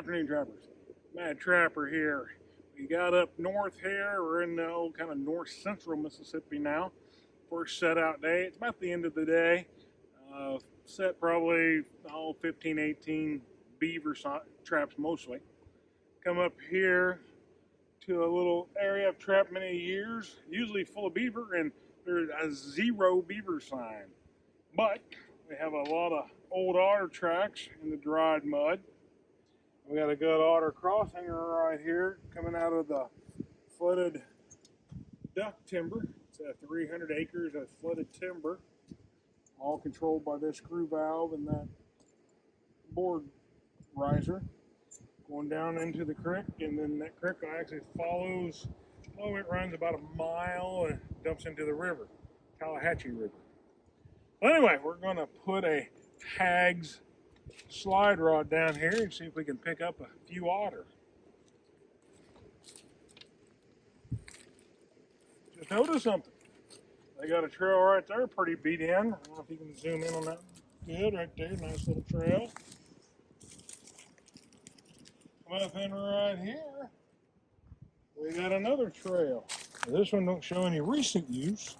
Afternoon, trappers. Madtrapper here. We got up north here. We're in the old kind of north central Mississippi now. First set out day. It's about the end of the day. Set probably 15, 18 beaver traps mostly. Come up here to a little area I've trapped many years, usually full of beaver, and there's a 0 beaver sign. But we have a lot of old otter tracks in the dried mud. We got a good otter crossing right here coming out of the flooded duck timber. It's 300 acres of flooded timber, all controlled by this screw valve and that board riser. Going down into the creek, and then that creek actually follows, it runs about a mile and dumps into the river, Tallahatchie River. Well, anyway, we're going to put a Hags slide rod down here and see if we can pick up a few otter. Just notice something. They got a trail right there, pretty beat in. I don't know if you can zoom in on that. Good, right there, nice little trail. Come up in right here, we got another trail. Now, this one don't show any recent use.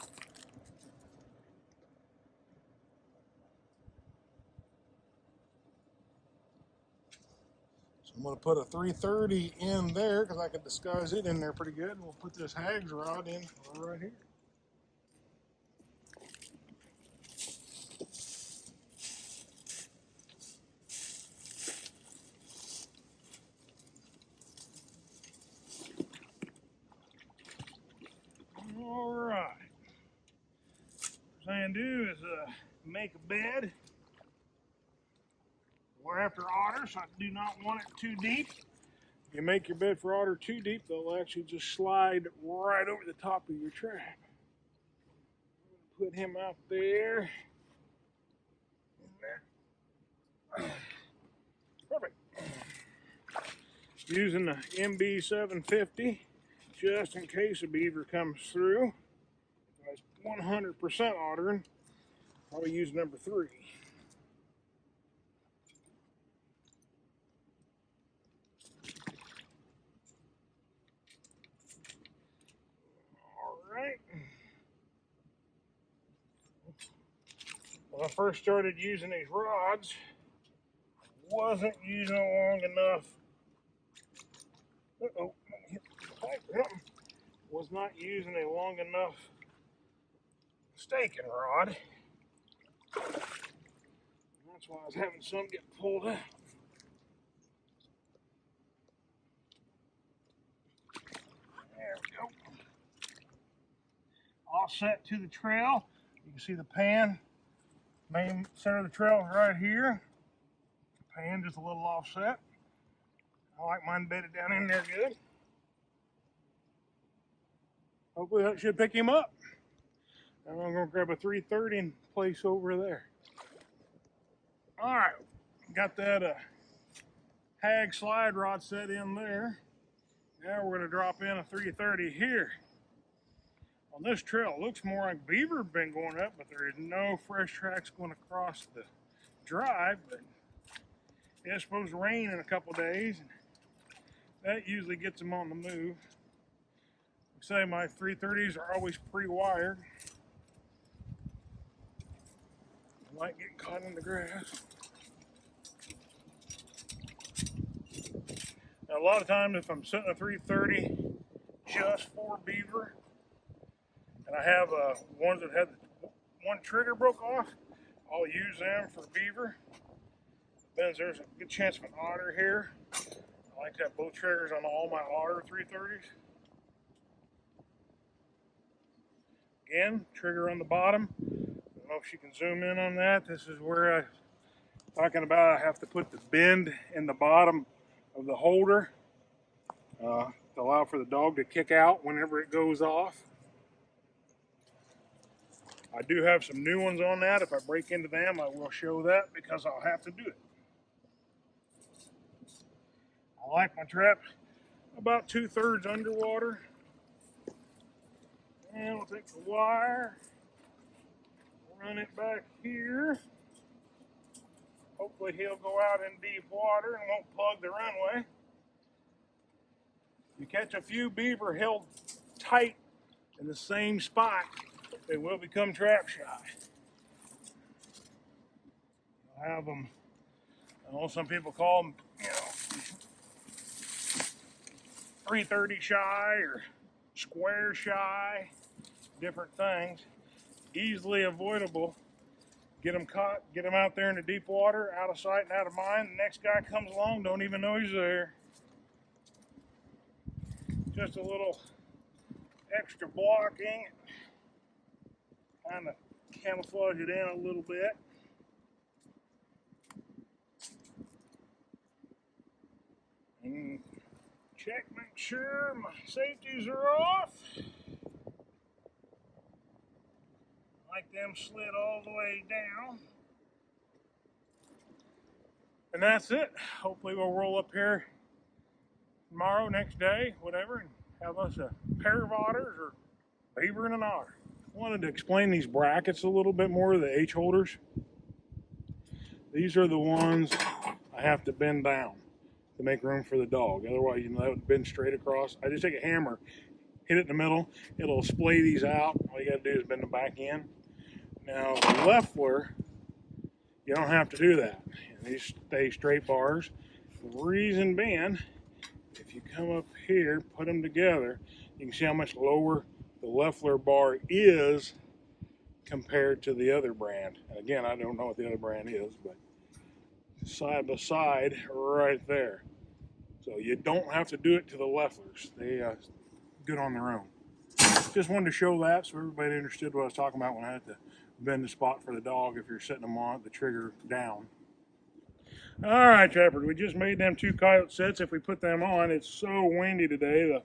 So I'm going to put a 330 in there because I can disguise it in there pretty good. And we'll put this Hags rod in right here. All right. First thing I do is make a bed. We're after otter, so I do not want it too deep. If you make your bed for otter too deep, they'll actually just slide right over the top of your trap. Put him out there. Perfect. Using the MB 750 just in case a beaver comes through. If I was 100% ottering, probably use number 3. When I first started using these rods, wasn't using it long enough. Hit the pipe or something. Was not using a long enough staking rod. That's why I was having some get pulled out. There we go. Offset to the trail. You can see the pan. Main center of the trail is right here. Pan just a little offset. I like mine bedded down in there good. Hopefully that should pick him up. Now I'm going to grab a 330 and place over there. All right, got that Hag slide rod set in there. Now we're going to drop in a 330 here. On this trail, it looks more like beaver have been going up, but there is no fresh tracks going across the drive. But it's supposed to rain in a couple days, and that usually gets them on the move. Like I say, my 330s are always pre-wired. I like getting caught in the grass. Now, a lot of times, if I'm setting a 330 just for beaver, and I have ones that had one trigger broke off, I'll use them for beaver. Then there's a good chance of an otter here. I like to have both triggers on all my otter 330s. Again, trigger on the bottom. I don't know if you can zoom in on that. This is where I'm talking about I have to put the bend in the bottom of the holder to allow for the dog to kick out whenever it goes off. I do have some new ones on that. If I break into them, I will show that because I'll have to do it. I like my trap about 2/3 underwater. And we'll take the wire, run it back here, Hopefully he'll go out in deep water and won't plug the runway. You catch a few beaver held tight in the same spot, they will become trap shy. You'll have them, I know some people call them, 330 shy or square shy, different things. Easily avoidable. Get them caught, get them out there in the deep water, out of sight and out of mind. The next guy comes along, don't even know he's there. Just a little extra blocking, kind of camouflage it in a little bit. And check, make sure my safeties are off. Like them slid all the way down. And that's it. Hopefully we'll roll up here tomorrow, next day, whatever, and have us a pair of otters or beaver and an otter. I wanted to explain these brackets a little bit more, the H holders. These are the ones I have to bend down to make room for the dog. Otherwise, that would bend straight across. I just take a hammer, hit it in the middle, it'll splay these out. All you gotta do is bend them back in. Now, the Leffler, you don't have to do that. These stay straight bars. The reason being, if you come up here, put them together, you can see how much lower the Leffler bar is compared to the other brand. And again, I don't know what the other brand is, but side by side, right there. So you don't have to do it to the Lefflers. They good on their own. Just wanted to show that so everybody understood what I was talking about when I had to bend the spot for the dog if you're setting them on the trigger down. All right, Trappers, we just made them 2 coyote sets. If we put them on, it's so windy today, the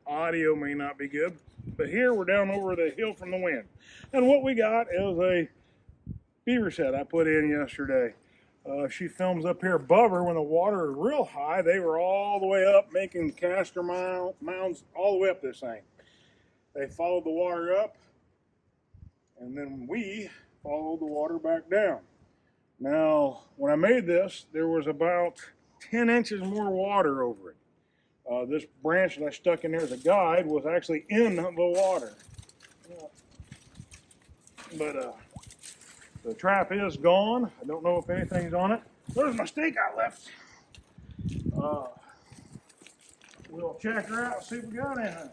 audio may not be good. But here we're down over the hill from the wind. And what we got is a beaver set I put in yesterday. She films up here above her when the water is real high. They were all the way up making caster mounds all the way up this thing. They followed the water up, and then we followed the water back down. Now, when I made this, there was about 10 inches more water over it. This branch that I stuck in there as a guide was actually in the water. But the trap is gone. I don't know if anything's on it. There's my stake I left. We'll check her out and see if we got anything.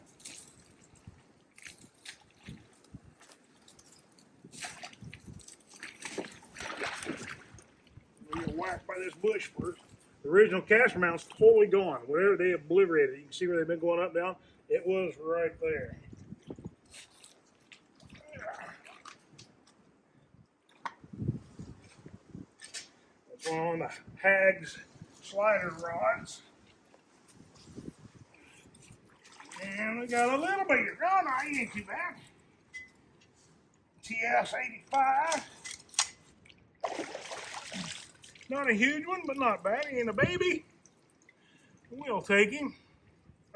We'll get whacked by this bush first. The original caster mount's totally gone. Wherever they obliterated it, you can see where they've been going up and down. It was right there. That's one of the Hag's slider rods. And we got a little beaver. Oh, no, he ain't too bad. TS-85. Not a huge one, but not bad. He ain't a baby. We'll take him.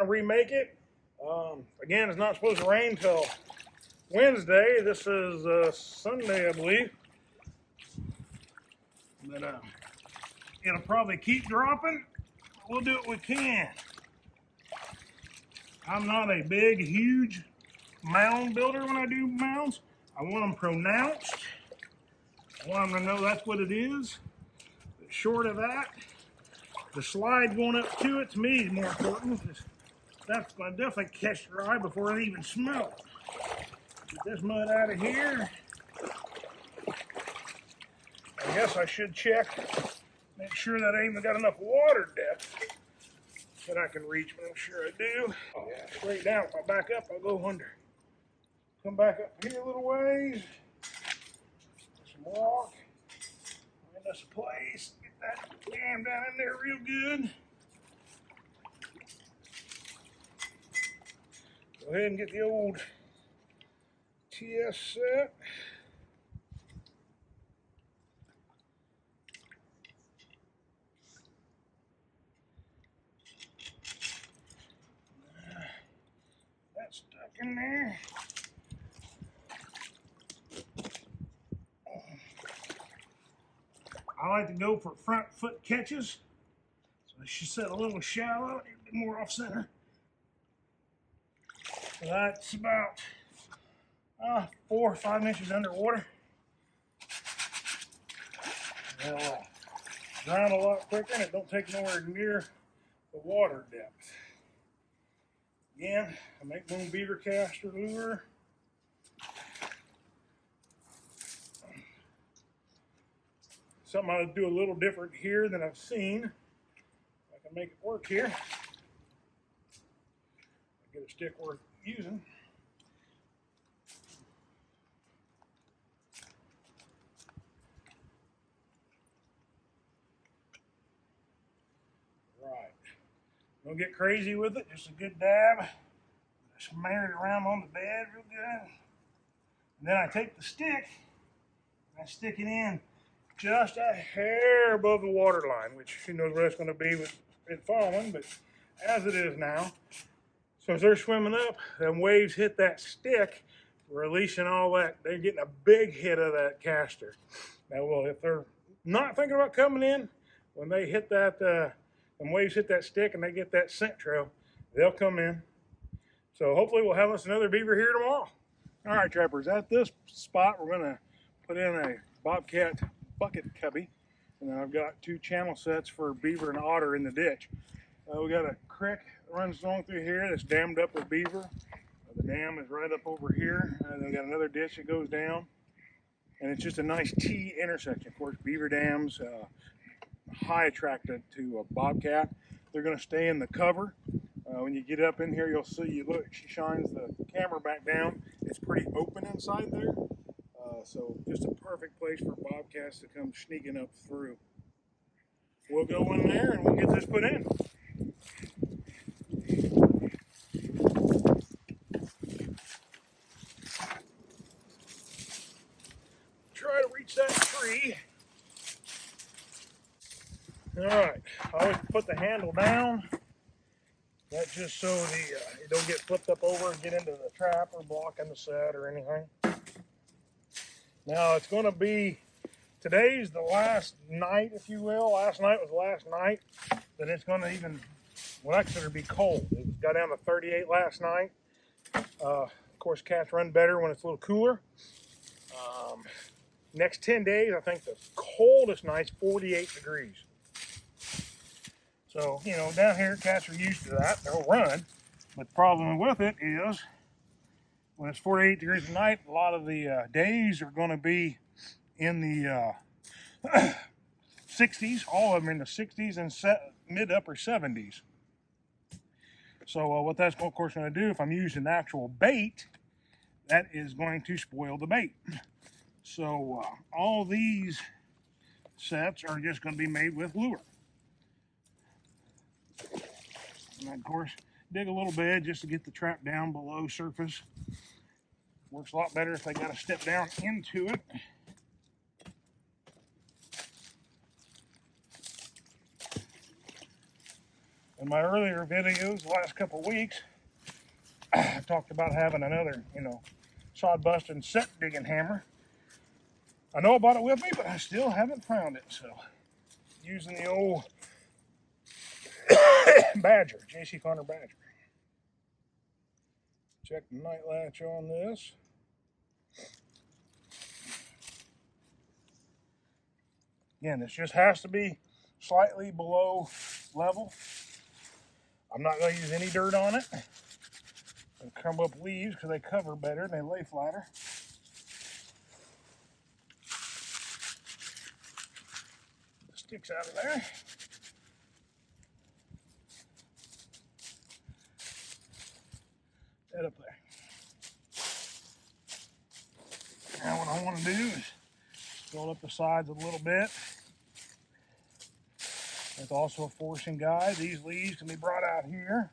I'll remake it. Again, it's not supposed to rain till Wednesday. This is Sunday, I believe. But it'll probably keep dropping. We'll do what we can. I'm not a big, huge mound builder when I do mounds. I want them pronounced. I want them to know that's what it is. But short of that, the slide going up to it to me is more important. That's going to definitely catch your eye before it even smells. Get this mud out of here. I guess I should check, make sure that I even got enough water depth that I can reach, but I'm sure I do. Oh yeah, straight down. If I back up, I'll go under. Come back up here a little ways. Some walk. Find us a place. Get that dam down in there real good. Go ahead and get the old TS set. That's stuck in there. like to go for front foot catches. So they should set a little shallow, a bit more off center. So that's about 4 or 5 inches underwater. They'll drown a lot quicker and it don't take nowhere near the water depth. Again, I make my own beaver caster lure. Something I'll do a little different here than I've seen. I can make it work here. Get a stick worth using. Right. Don't get crazy with it, just a good dab. Smear it around on the bed real good. And then I take the stick and I stick it in just a hair above the water line, which who knows where that's going to be with it falling, but as it is now. So as they're swimming up, them waves hit that stick, releasing all that. They're getting a big hit of that caster. Now, well, if they're not thinking about coming in, when they hit that, them waves hit that stick and they get that scent trail, they'll come in. So hopefully we'll have us another beaver here tomorrow. All right, trappers, at this spot, we're going to put in a bobcat bucket cubby. And then I've got 2 channel sets for beaver and otter in the ditch. We got a creek that runs along through here that's dammed up with beaver. The dam is right up over here. And then we got another ditch that goes down. And it's just a nice T intersection. Of course, beaver dams, high attracted to a bobcat. They're going to stay in the cover. When you get up in here, you'll see, look, she shines the camera back down. It's pretty open inside there. So just a perfect place for bobcats to come sneaking up through. We'll go in there and we'll get this put in. Try to reach that tree. All right, I always put the handle down. That's just so it don't get flipped up over and get into the trap or blocking the set or anything. Now it's going to be, today's the last night, if you will. Last night was the last night. Then it's going to even, well, actually it'll be cold. It got down to 38 last night. Of course, cats run better when it's a little cooler. Next 10 days, I think the coldest night's 48 degrees. So, you know, down here, cats are used to that. They'll run. But the problem with it is, when it's 48 degrees at night, a lot of the days are going to be in the 60s. All of them in the 60s and mid-upper 70s. So what that's, of course, going to do, if I'm using actual bait, that is going to spoil the bait. So all these sets are just going to be made with lure. And of course, dig a little bed just to get the trap down below surface. Works a lot better if they got to step down into it. In my earlier videos, the last couple of weeks, I talked about having another, sod busting set digging hammer. I know I bought it with me, but I still haven't found it. So, using the old Badger, J.C. Connor Badger. Check the night latch on this. Again, this just has to be slightly below level. I'm not going to use any dirt on it. I'll come up leaves because they cover better and they lay flatter. The sticks out of there. That up there. Now what I want to do is roll up the sides a little bit. There's also a forcing guide. These leaves can be brought out here.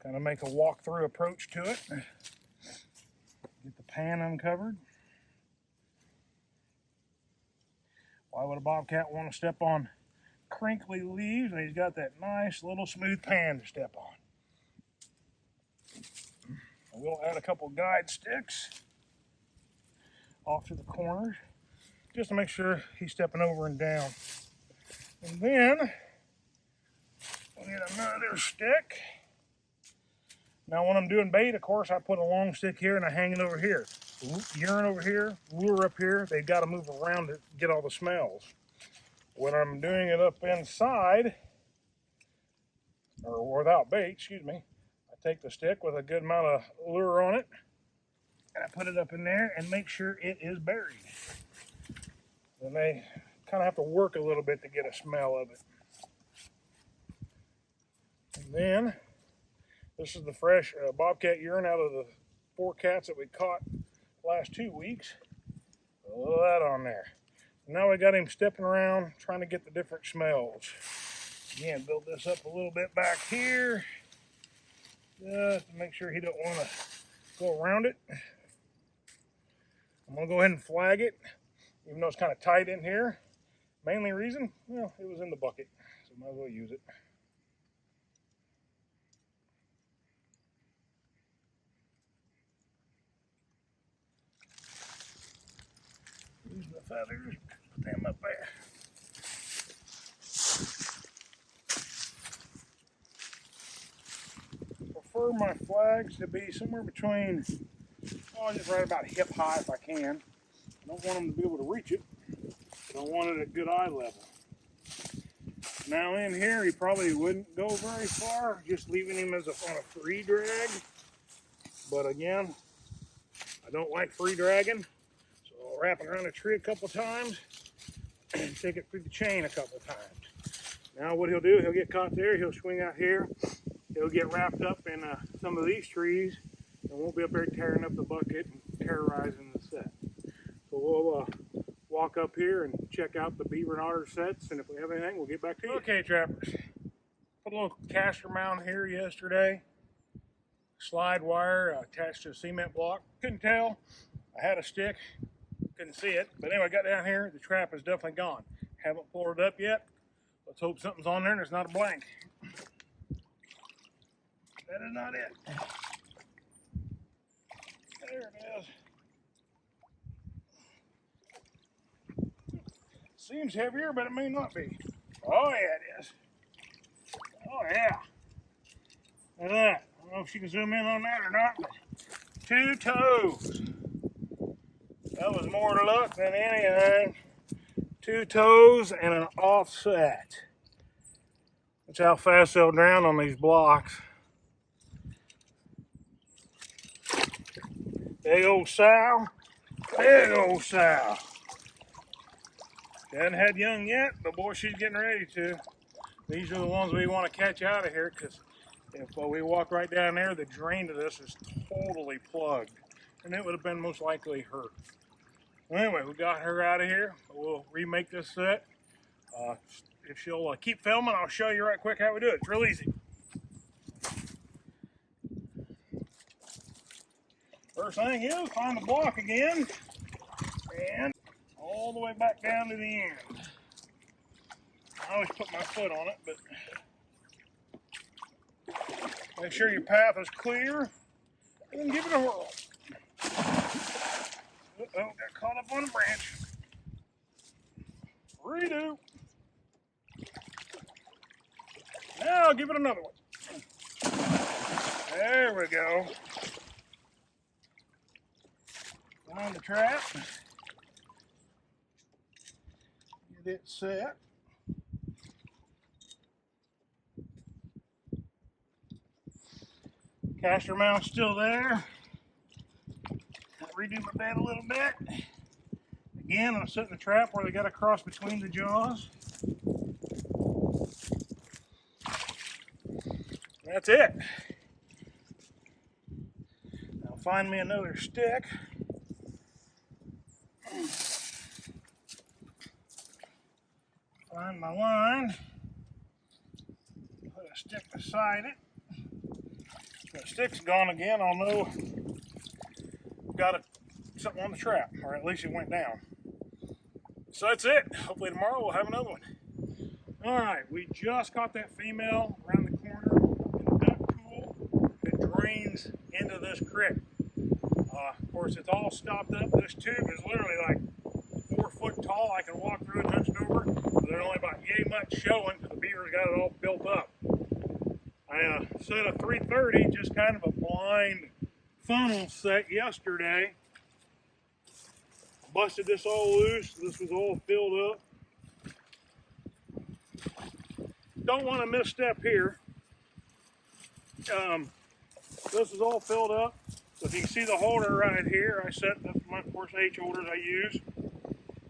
Kind of make a walk-through approach to it. Get the pan uncovered. Why would a bobcat want to step on crinkly leaves when he's got that nice little smooth pan to step on? We'll add a couple guide sticks off to the corners. just to make sure he's stepping over and down. And then we'll get another stick. Now when I'm doing bait, of course, I put a long stick here and I hang it over here. Urine over here, lure up here. They've got to move around to get all the smells. When I'm doing it up inside, or without bait, excuse me, I take the stick with a good amount of lure on it and I put it up in there and make sure it is buried. And they kind of have to work a little bit to get a smell of it. And then this is the fresh bobcat urine out of the 4 cats that we caught last 2 weeks. A little of that on there. Now we got him stepping around trying to get the different smells. Again, build this up a little bit back here just to make sure he don't want to go around it. I'm going to go ahead and flag it, even though it's kind of tight in here. Mainly reason, well, it was in the bucket, so might as well use it. Use the feathers, put them up there. Prefer my flags to be somewhere between, just right about hip high if I can. I don't want them to be able to reach it, but I want it at good eye level. Now in here, he probably wouldn't go very far, just leaving him as on a free drag. But again, I don't like free dragging. I'll wrap it around a tree a couple times and take it through the chain a couple times. Now what he'll do, he'll get caught there, he'll swing out here, he'll get wrapped up in some of these trees and won't be up there tearing up the bucket and terrorizing the set. So we'll walk up here and check out the beaver and otter sets, and if we have anything, we'll get back to you. Okay, trappers. Put a little caster mount here yesterday. Slide wire attached to a cement block. Couldn't tell. I had a stick. Couldn't see it. But anyway, I got down here. The trap is definitely gone. Haven't pulled it up yet. Let's hope something's on there and it's not a blank. That is not it. There it is. Seems heavier, but it may not be. Oh, yeah, it is. Oh, yeah. Look at that. I don't know if you can zoom in on that or not, but 2 toes. That was more to luck than anything. 2 toes and an offset. That's how fast they'll drown on these blocks. Big old sow. Big old sow. She hasn't had young yet, but boy, she's getting ready to. These are the ones we want to catch out of here, because if we walk right down there, the drain to this is totally plugged. And it would have been most likely her. Anyway, we got her out of here. We'll remake this set. If she'll keep filming, I'll show you right quick how we do it. It's real easy. First thing is, find the block again. And all the way back down to the end. I always put my foot on it, but make sure your path is clear. And then give it a whirl. Uh-oh, got caught up on a branch. Redo. Now give it another one. There we go. Find the trap. Get it set. Caster mount's still there. Redo my bed a little bit. Again, I'm setting the trap where they got to cross between the jaws. That's it. Now find me another stick. Find my line. Put a stick beside it. The stick's gone again. I'll know got something on the trap, or at least it went down. So that's it. Hopefully tomorrow we'll have another one. All right, we just got that female around the corner in a duck pool that drains into this creek. Of course, it's all stopped up. This tube is literally like 4 foot foot tall. I can walk through it hunched over, but there's only about yay much showing because the beaver's got it all built up. I set a 330, just kind of a blind funnel set yesterday. Busted this all loose. This was all filled up. Don't want to misstep here. This is all filled up. So if you can see the holder right here, I set, that's my, of course, H holders I use.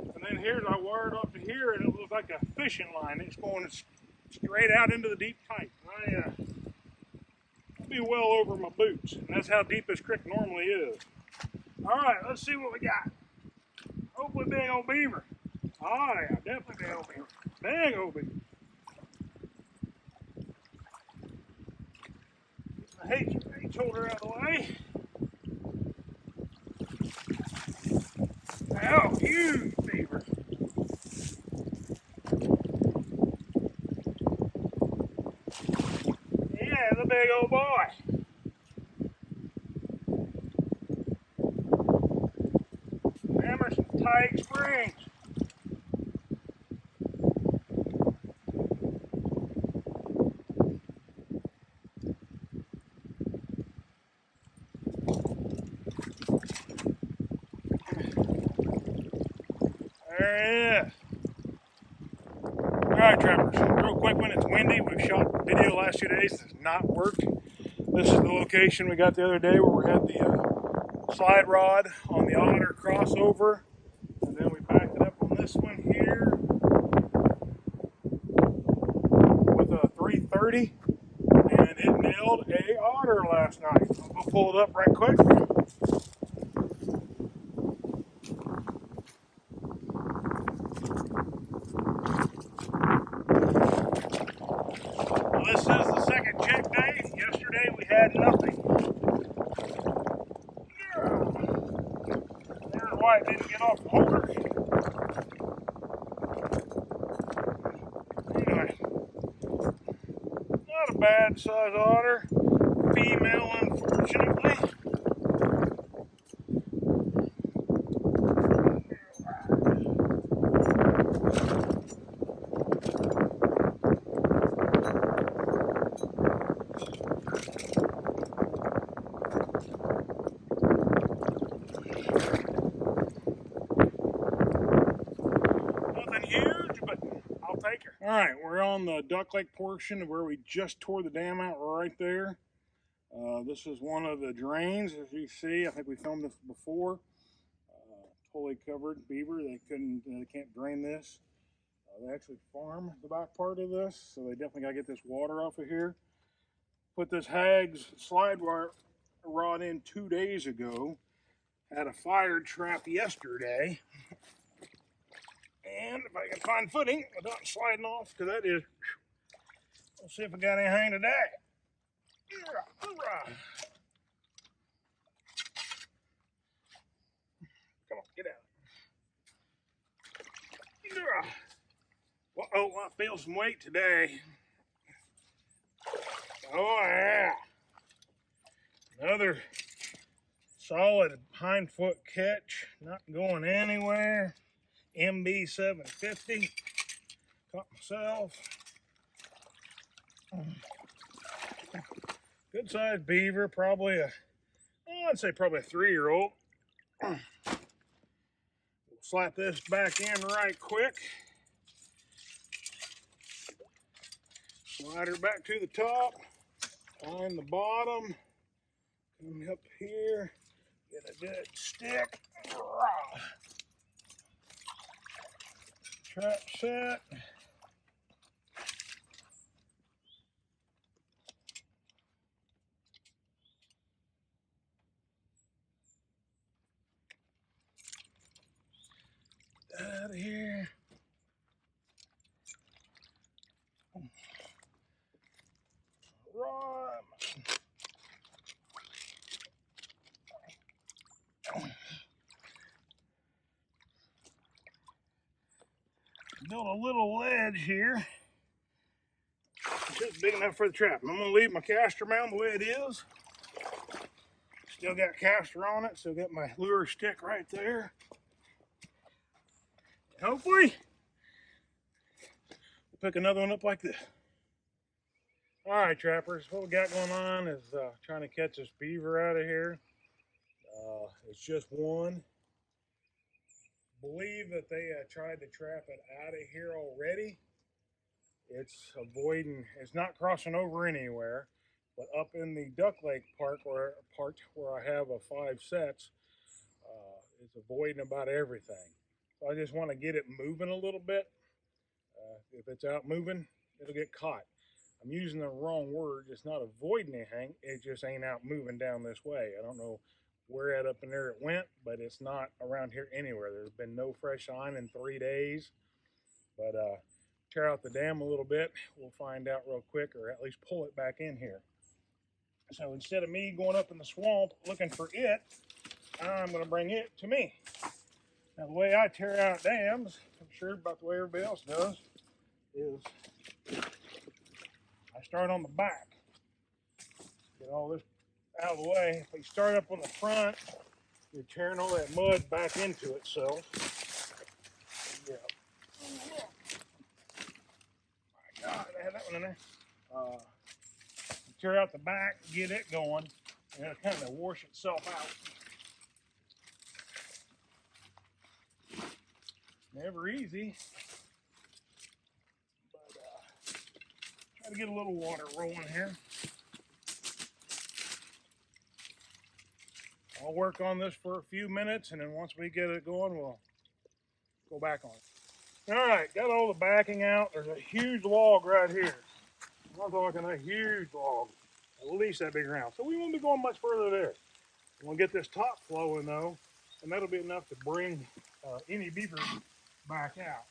And then here's, I wired up to here, and it looks like a fishing line. It's going straight out into the deep pipe. I'll be well over my boots, and that's how deep this creek normally is. All right, let's see what we got. Hopefully big old beaver. Oh yeah, definitely big old beaver. Big old beaver. Get the H holder out of the way. Oh, huge beaver. Yeah, the big old boy. Emerson Tight Springs. There it is. Alright, trappers, real quick, when it's windy, we've shot video the last 2 days, it has not worked. This is the location we got the other day where we had the slide rod on the otter crossover, and then we backed it up on this one here with a 330, and it nailed a otter last night. I'll go pull it up right quick. This is the second check day. Yesterday we had nothing. There's why it didn't get off the holder. Anyway, not a bad size otter. Female, unfortunately. All right, we're on the Duck Lake portion where we just tore the dam out right there. This is one of the drains, as you see. I think we filmed this before. Totally covered beaver. They can't drain this. They actually farm the back part of this, so they definitely got to get this water off of here. Put this Hags slide rod in 2 days ago. Had a fire trap yesterday. And if I can find footing without sliding off, because that is, let's see if I got anything today. Come on, get out. Uh-oh, I feel some weight today. Oh, yeah. Another solid hind foot catch, not going anywhere. MB 750. Caught myself. Good sized beaver, probably I'd say probably a 3-year-old. We'll slap this back in right quick. Slide her back to the top. Find the bottom. Come up here. Get a good stick. Trap set. Out of here. Right. Built a little ledge here. Just big enough for the trap. I'm gonna leave my caster mount the way it is. Still got caster on it, still got my lure stick right there. Hopefully, we'll pick another one up like this. All right, trappers, what we got going on is trying to catch this beaver out of here. It's just one. Believe that they tried to trap it out of here already. It's avoiding, it's not crossing over anywhere, but up in the Duck Lake part where I have 5 sets, it's avoiding about everything. So I just want to get it moving a little bit. If it's out moving, it'll get caught. I'm using the wrong word. It's not avoiding anything. It just ain't out moving down this way. I don't know where up in there it went, but it's not around here anywhere. There's been no fresh sign in 3 days. But tear out the dam a little bit. We'll find out real quick, or at least pull it back in here. So instead of me going up in the swamp looking for it, I'm going to bring it to me. Now the way I tear out dams, I'm sure about the way everybody else does, is I start on the back. Get all this out of the way. If you start up on the front, you're tearing all that mud back into itself. Yeah. My God, I had that one in there. Tear out the back, get it going, and it'll kind of wash itself out. Never easy, but try to get a little water rolling here. I'll work on this for a few minutes, and then once we get it going, we'll go back on it. All right, got all the backing out. There's a huge log right here. I'm talking a huge log, at least that big around. So we won't be going much further there. We'll get this top flowing though, and that'll be enough to bring any beavers back out.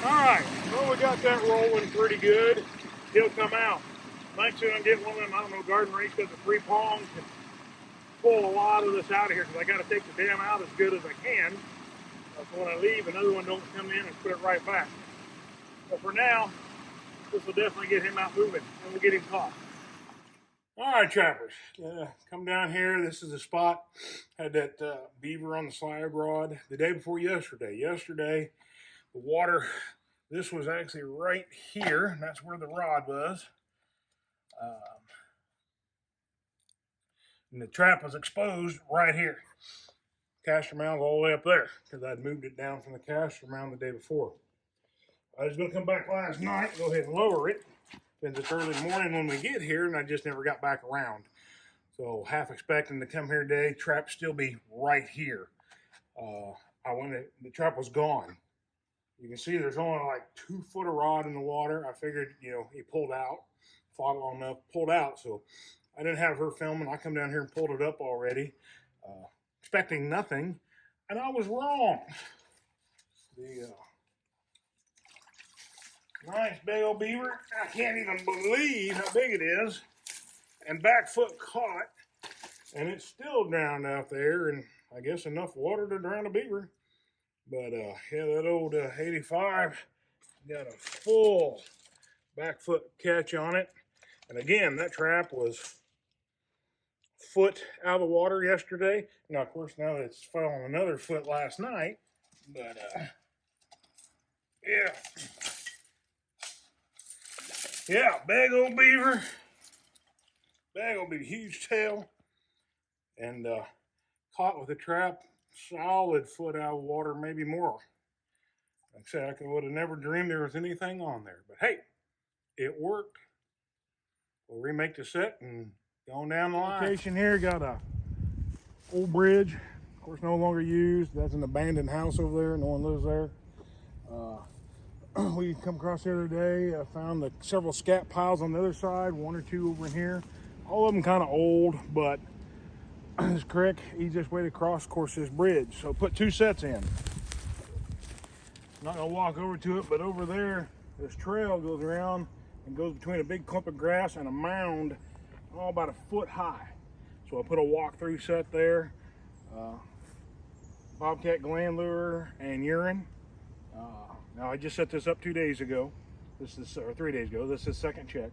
Alright, well we got that rolling pretty good. He'll come out. Might soon get one of them, I don't know, garden rakes with the 3 prongs and pull a lot of this out of here because I got to take the dam out as good as I can. So when I leave, another one don't come in and put it right back. But for now, this will definitely get him out moving and we'll get him caught. Alright, trappers, come down here. This is the spot. Had that beaver on the slide rod the day before yesterday. Yesterday, the water, this was actually right here, and that's where the rod was. And the trap was exposed right here. Caster mound's all the way up there, because I'd moved it down from the caster mound the day before. I was going to come back last night, go ahead and lower it. Then it's early morning when we get here, and I just never got back around. So half expecting to come here today, trap still be right here. The trap was gone. You can see there's only like 2 foot of rod in the water. I figured, you know, he pulled out, fought long enough, pulled out. So I didn't have her filming. I come down here and pulled it up already, expecting nothing, and I was wrong. The nice big old beaver. I can't even believe how big it is. And back foot caught, and it's still drowned out there, and I guess enough water to drown a beaver. But yeah, that old 85 got a full back foot catch on it. And again, that trap was foot out of the water yesterday. Now, of course, now it's fallen another foot last night. But yeah. Yeah, big old beaver. Big old beaver, huge tail. And caught with a trap. Solid foot out of water, maybe more. Like I said, I would have never dreamed there was anything on there. But hey, it worked. We'll remake the set and go on down the line. Location here, got a old bridge. Of course, no longer used. That's an abandoned house over there. No one lives there. We come across the other day. I found several scat piles on the other side, 1 or 2 over in here. All of them kind of old, but this creek, easiest way to cross, of course, this bridge. So put 2 sets in. I'm not gonna walk over to it, but over there, This trail goes around and goes between a big clump of grass and a mound, all about a foot high. So I put a walk-through set there, bobcat gland lure and urine. Now I just set this up 2 days ago. Or 3 days ago. This is second check.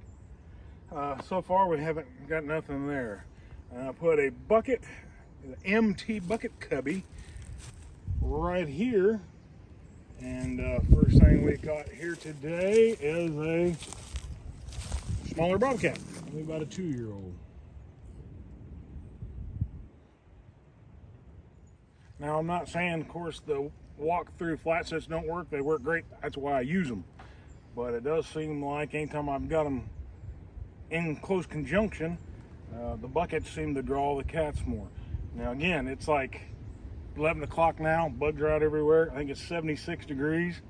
So far we haven't got nothing there. I put a bucket, an MT bucket cubby, right here. And first thing we got here today is a smaller bobcat, only about a 2-year-old. Now I'm not saying, of course, the walk-through flat sets don't work. They work great. That's why I use them. But it does seem like anytime I've got them in close conjunction, the buckets seem to draw the cats more. Now again, it's like 11 o'clock now, bugs are out everywhere. I think it's 76 degrees.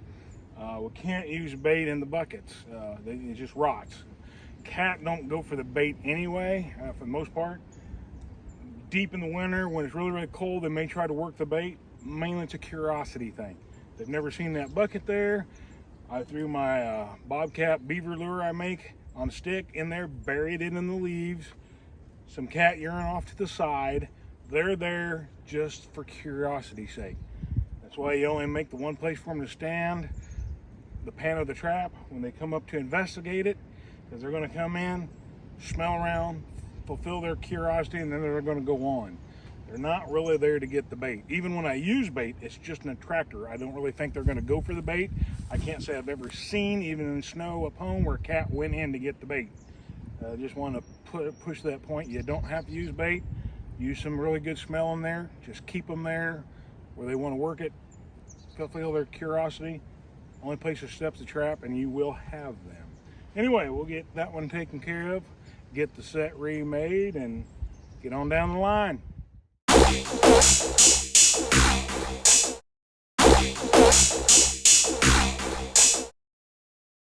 We can't use bait in the buckets. It just rots. Cat don't go for the bait anyway, for the most part. Deep in the winter, when it's really, really cold, they may try to work the bait. Mainly it's a curiosity thing. They've never seen that bucket there. I threw my bobcat beaver lure I make on a stick in there, buried it in the leaves, some cat urine off to the side. They're there just for curiosity's sake. That's why you only make the one place for them to stand, the pan of the trap, when they come up to investigate it, because they're going to come in, smell around, fulfill their curiosity, and then they're going to go on. They're not really there to get the bait. Even when I use bait, it's just an attractor. I don't really think they're going to go for the bait. I can't say I've ever seen, even in snow up home, where a cat went in to get the bait. I just want to push that point. You don't have to use bait. Use some really good smell in there. Just keep them there where they want to work it. Fulfill their curiosity. Only place to step's the trap, and you will have them. Anyway, we'll get that one taken care of, get the set remade, and get on down the line.